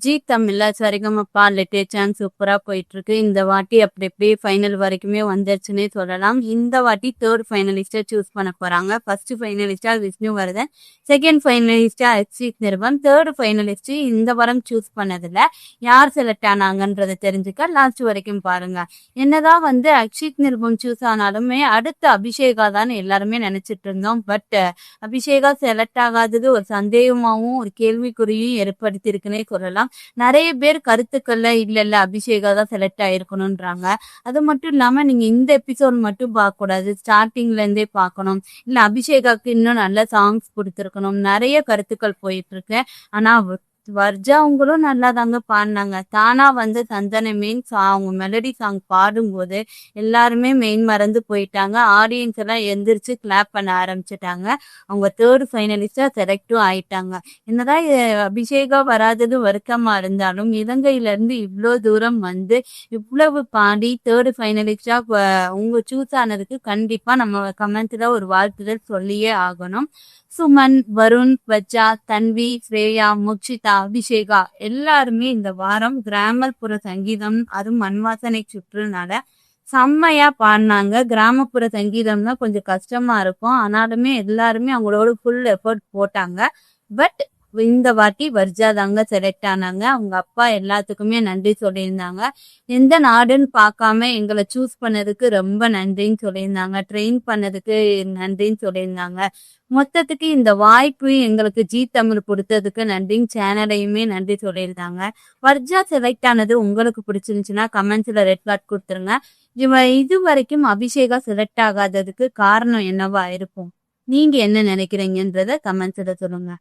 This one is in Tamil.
ஜி தமிழ்ல சரிகமப்பா லிட்டரேச்சர் சூப்பரா போயிட்டு இருக்கு. இந்த வாட்டி அப்படி அப்படியே ஃபைனல் வரைக்குமே வந்துருச்சுன்னே சொல்லலாம். இந்த வாட்டி தேர்ட் ஃபைனலிஸ்டா சூஸ் பண்ண போறாங்க. ஃபர்ஸ்ட் ஃபைனலிஸ்டா விஷ்ணுவர்தன், செகண்ட் ஃபைனலிஸ்டா அக்ஷித் நிர்பன், தேர்ட் ஃபைனலிஸ்ட் இந்த வாரம் சூஸ் பண்ணதுல யார் செலக்ட் ஆனாங்கன்றதை தெரிஞ்சுக்க லாஸ்ட் வரைக்கும் பாருங்க. என்னதான் அக்ஷித் நிர்பன் சூஸ் ஆனாலுமே அடுத்து அபிஷேகா தான் எல்லாருமே நினைச்சிட்டு இருந்தோம். பட் அபிஷேகா செலக்ட் ஆகாதது ஒரு சந்தேகமாவும் ஒரு கேள்விக்குறியும் ஏற்படுத்தி இருக்குன்னே சொல்லலாம். நிறைய பேர் கருத்துக்கள்ல இல்ல அபிஷேகா தான் செலக்ட் ஆயிருக்கணும்ன்றாங்க. அது மட்டும் இல்லாம நீங்க இந்த எபிசோட் மட்டும் பார்க்க கூடாது, ஸ்டார்டிங்ல இருந்தே பார்க்கணும். இல்ல அபிஷேகாக்கு இன்னும் நல்ல சாங்ஸ் கொடுத்துருக்கணும். நிறைய கருத்துக்கள் போயிட்டு இருக்கு. ஆனா வர்ஜா அவங்களும் நல்லா தாங்க பாடினாங்க. தானா சந்தன மீன்ஸ் அவங்க மெலடி சாங் பாடும்போது எல்லாருமே மெயின் மறந்து போயிட்டாங்க. ஆடியன்ஸ் எல்லாம் எந்திரிச்சு கிளாப் பண்ண ஆரம்பிச்சுட்டாங்க. அவங்க தேர்ட் ஃபைனலிஸ்டா செலக்டும் ஆயிட்டாங்க. என்னதான் அபிஷேகா வராதது வருத்தமா இருந்தாலும் இலங்கையில இருந்து இவ்வளோ தூரம் இவ்வளவு பாடி தேர்ட் ஃபைனலிஸ்டா உங்க சூஸ் ஆனதுக்கு கண்டிப்பா நம்ம கமெண்ட்ல ஒரு வாழ்த்துதல் சொல்லியே ஆகணும். சுமன், வருண், வஜ்ஜா, தன்வி, ஸ்ரேயா, முக்ஷிதா, அபிஷேகா எல்லாருமே இந்த வாரம் கிராமப்புற சங்கீதம் அதுவும் மண்வாசனை சுற்றுனால செம்மையா பாடினாங்க. கிராமப்புற சங்கீதம்னா கொஞ்சம் கஷ்டமா இருக்கும். ஆனாலுமே எல்லாருமே அவங்களோட ஃபுல் எஃபர்ட் போட்டாங்க. பட் இந்த வாட்டி வர்ஜா தாங்க செலக்ட் ஆனாங்க. அவங்க அப்பா எல்லாத்துக்குமே நன்றி சொல்லியிருந்தாங்க. எந்த நாடுன்னு பார்க்காம எங்களை சூஸ் பண்ணதுக்கு ரொம்ப நன்றின்னு சொல்லியிருந்தாங்க. ட்ரெயின் பண்ணதுக்கு நன்றின்னு சொல்லியிருந்தாங்க. மொத்தத்துக்கு இந்த வாய்ப்பு எங்களுக்கு ஜி தமிழ் கொடுத்ததுக்கு நன்றின்னு சேனலையுமே நன்றி சொல்லியிருந்தாங்க. வர்ஜா செலக்ட் ஆனது உங்களுக்கு பிடிச்சிருந்துச்சுன்னா கமெண்ட்ஸ்ல ரெட் கார்ட் கொடுத்துருங்க. இது வரைக்கும் அபிஷேகா செலக்ட் ஆகாததுக்கு காரணம் என்னவா இருக்கும்? நீங்க என்ன நினைக்கிறீங்கன்றத கமெண்ட்ஸ்ல சொல்லுங்க.